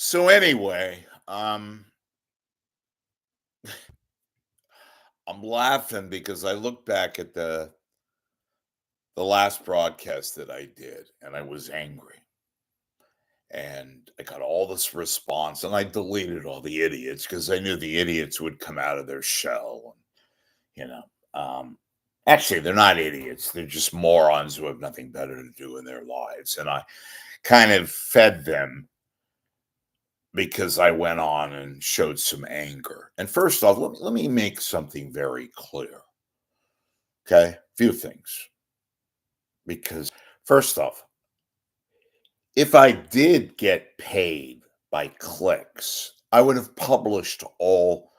So anyway, I'm laughing because I look back at the last broadcast that I did, and I was angry, and I got all this response, and I deleted all the idiots because I knew the idiots would come out of their shell, and actually they're not idiots; they're just morons who have nothing better to do in their lives, and I kind of fed them because I went on and showed some anger. And first off, let me make something very clear. Okay. Few things. Because first off, if I did get paid by clicks, I would have published all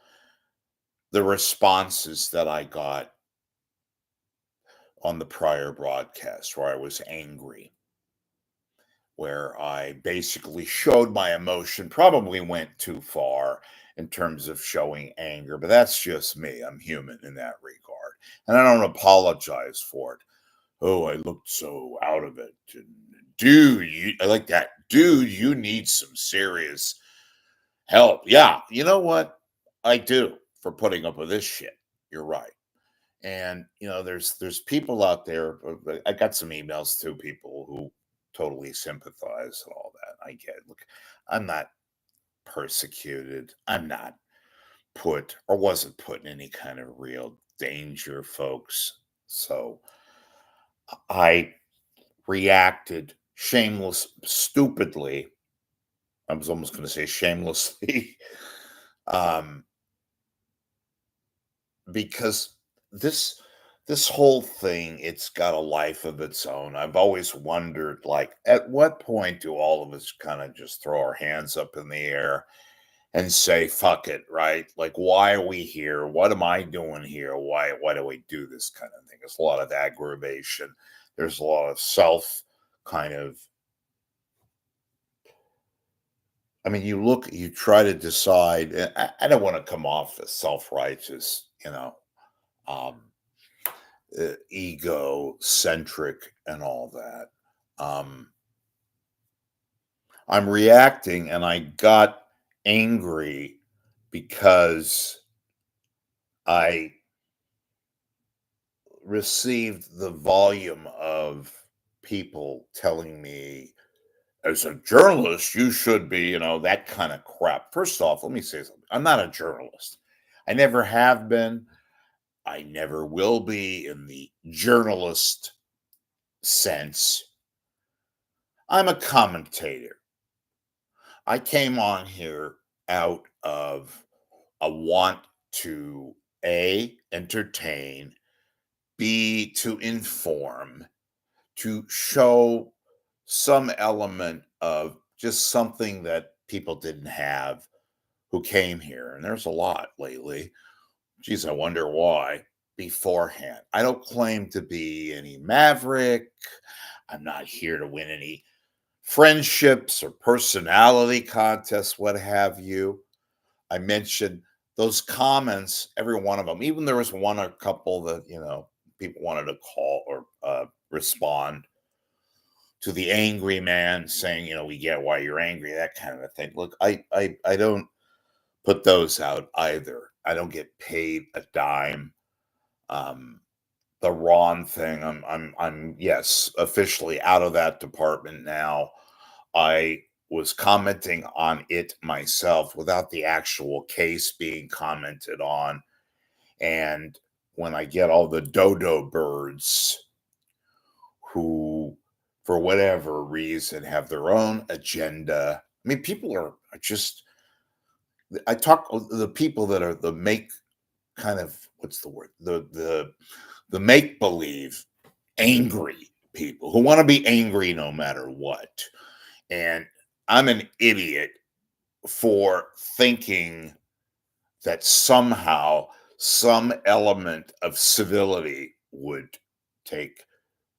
the responses that I got on the prior broadcast where I was angry, where I basically showed my emotion, probably went too far in terms of showing anger, but that's just me. I'm human in that regard. And I don't apologize for it. Oh, I looked so out of it. And dude, I like that. Dude, you need some serious help. Yeah, you know what? I do for putting up with this shit. You're right. And there's people out there. I got some emails to people who totally sympathize and all that. I get. Look, I'm not persecuted. I'm not put or wasn't put in any kind of real danger, folks. So I reacted stupidly. I was almost going to say shamelessly, um, because this this whole thing, it's got a life of its own. I've always wondered, like, at what point do all of us kind of just throw our hands up in the air and say, "Fuck it," right? Like, why are we here? What am I doing here? Why do we do this kind of thing? There's a lot of aggravation. There's a lot of self kind of I mean, you try to decide. I don't want to come off as self-righteous, um, ego-centric and all that. Um, I'm reacting and I got angry because I received the volume of people telling me, as a journalist, you should be, that kind of crap. First off, let me say something. I'm not a journalist. I never have been. I never will be in the journalist sense. I'm a commentator. I came on here out of a want to A, entertain, B, to inform, to show some element of just something that people didn't have who came here. And there's a lot lately. Geez, I wonder why beforehand. I don't claim to be any maverick. I'm not here to win any friendships or personality contests, what have you. I mentioned those comments, every one of them, even there was one or couple that, people wanted to call or respond to the angry man saying, we get why you're angry, that kind of a thing. Look, I don't put those out either. I don't get paid a dime. Um, the Ron thing, I'm yes, officially out of that department now. I was commenting on it myself without the actual case being commented on. And when I get all the dodo birds who, for whatever reason, have their own agenda. I mean, people are just, I talk the people that are the make kind of, what's the word? The make believe angry people who want to be angry no matter what. And I'm an idiot for thinking that somehow some element of civility would take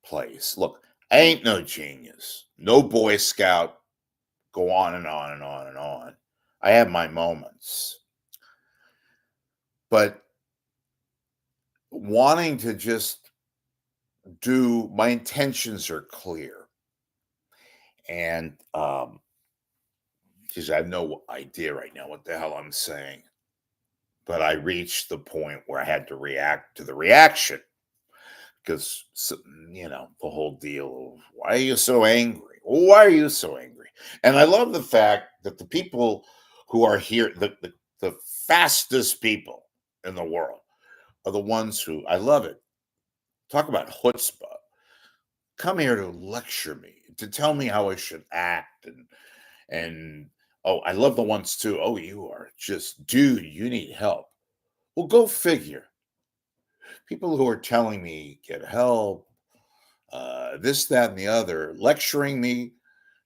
place. Look, I ain't no genius, no Boy Scout, go on and on and on and on. I have my moments, but wanting to just my intentions are clear. And Because I have no idea right now what the hell I'm saying. But I reached the point where I had to react to the reaction because, the whole deal of why are you so angry? Well, why are you so angry? And I love the fact that the people who are here, the fastest people in the world, are the ones who I love it. Talk about chutzpah. Come here to lecture me, to tell me how I should act, and oh, I love the ones too. Oh, you are just, dude, you need help. Well, go figure. People who are telling me get help, this, that, and the other, lecturing me,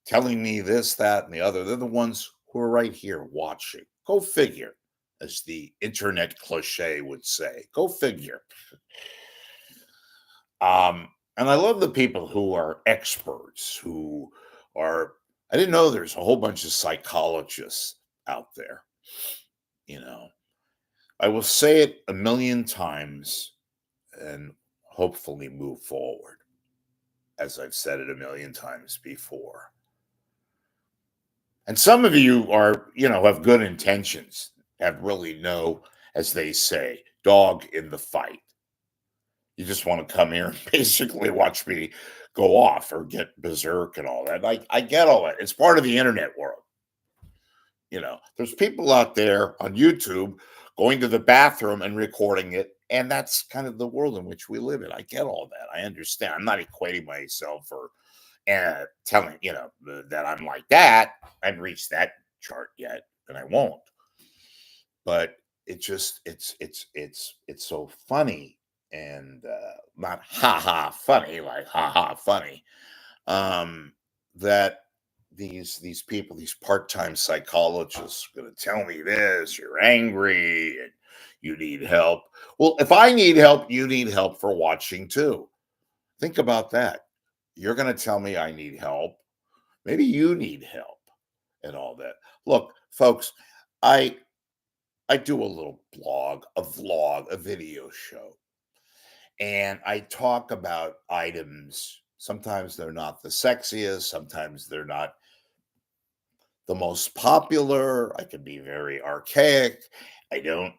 telling me this, that, and the other. They're the ones who are right here watching. Go figure, as the internet cliche would say. Go figure. And I love the people who are experts, who are, I didn't know there's a whole bunch of psychologists out there. You know, I will say it a million times and hopefully move forward, as I've said it a million times before. And some of you are, have good intentions, have really no, as they say, dog in the fight. You just want to come here and basically watch me go off or get berserk and all that. I get all that. It's part of the internet world. There's people out there on YouTube going to the bathroom and recording it. And that's kind of the world in which we live in. I get all that. I understand. I'm not equating myself or telling, that I'm like that. I haven't reached that chart yet, and I won't. But it's so funny and not ha ha funny, like ha ha funny, that these people, these part-time psychologists are going to tell me this, you're angry and you need help. Well, if I need help, you need help for watching too. Think about that. You're going to tell me I need help. Maybe you need help and all that. Look, folks, I I do a little blog, a vlog, a video show, and I talk about items. Sometimes they're not the sexiest, sometimes they're not the most popular. I can be very archaic. I don't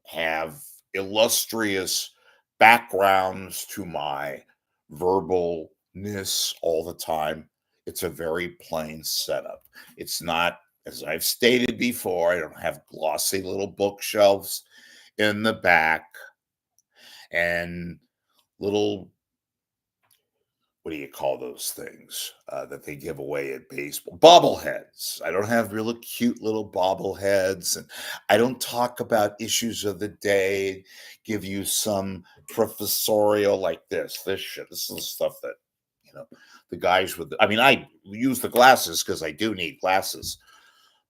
have illustrious backgrounds to my verbalness all the time. It's a very plain setup. It's not, as I've stated before, I don't have glossy little bookshelves in the back and little, what do you call those things that they give away at baseball? Bobbleheads. I don't have really cute little bobbleheads, and I don't talk about issues of the day. Give you some professorial like this. This shit. This is the stuff that you know the guys with. I mean, I use the glasses because I do need glasses,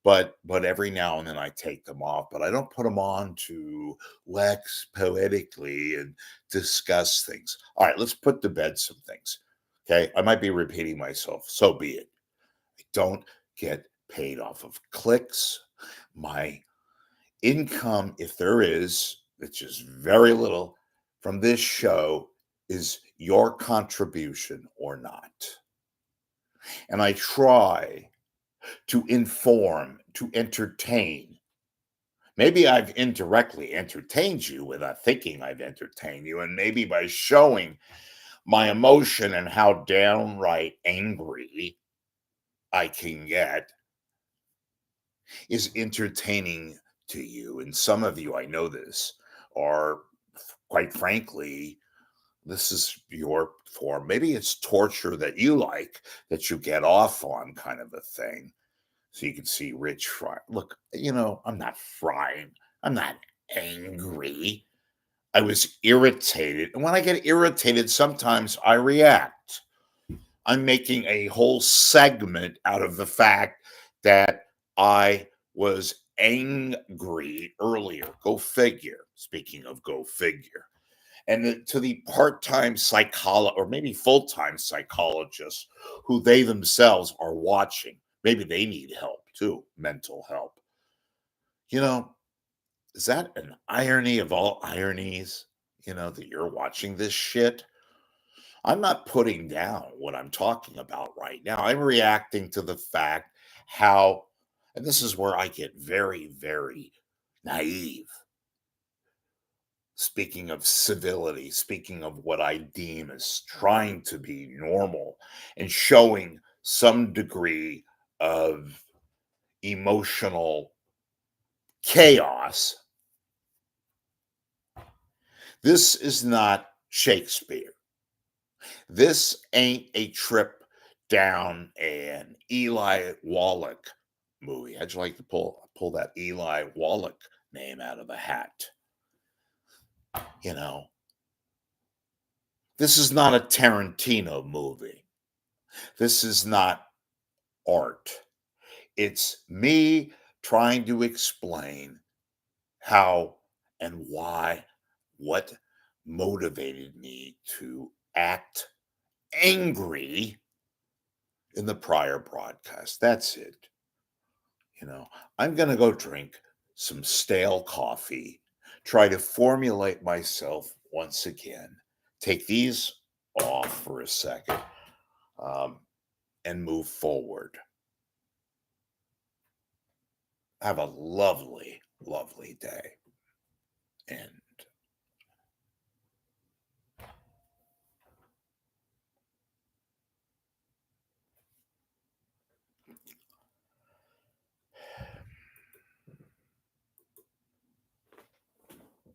but every now and then I take them off. But I don't put them on to wax poetically and discuss things. All right, let's put to bed some things. Okay, I might be repeating myself. So be it. I don't get paid off of clicks. My income, if there is, which is very little from this show, is your contribution or not. And I try to inform, to entertain. Maybe I've indirectly entertained you without thinking I've entertained you. And maybe by showing my emotion and how downright angry I can get is entertaining to you. And some of you, I know this, are quite frankly, this is your form. Maybe it's torture that you like, that you get off on, kind of a thing. So you can see Rich fry. Look, I'm not frying. I'm not angry. I was irritated. And when I get irritated, sometimes I react. I'm making a whole segment out of the fact that I was angry earlier. Go figure. Speaking of go figure. And to the part-time psychologist or maybe full-time psychologists who they themselves are watching, maybe they need help too, mental help. Is that an irony of all ironies, that you're watching this shit? I'm not putting down what I'm talking about right now. I'm reacting to the fact how And this is where I get very, very naive. Speaking of civility, speaking of what I deem as trying to be normal and showing some degree of emotional chaos, this is not Shakespeare. This ain't a trip down an Eli Wallach movie. How'd you like to pull that Eli Wallach name out of the hat? You know, this is not a Tarantino movie. This is not art. It's me trying to explain how and why, what motivated me to act angry in the prior broadcast. That's it. I'm going to go drink some stale coffee, try to formulate myself once again, take these off for a second, um, and move forward. Have a lovely, lovely day. And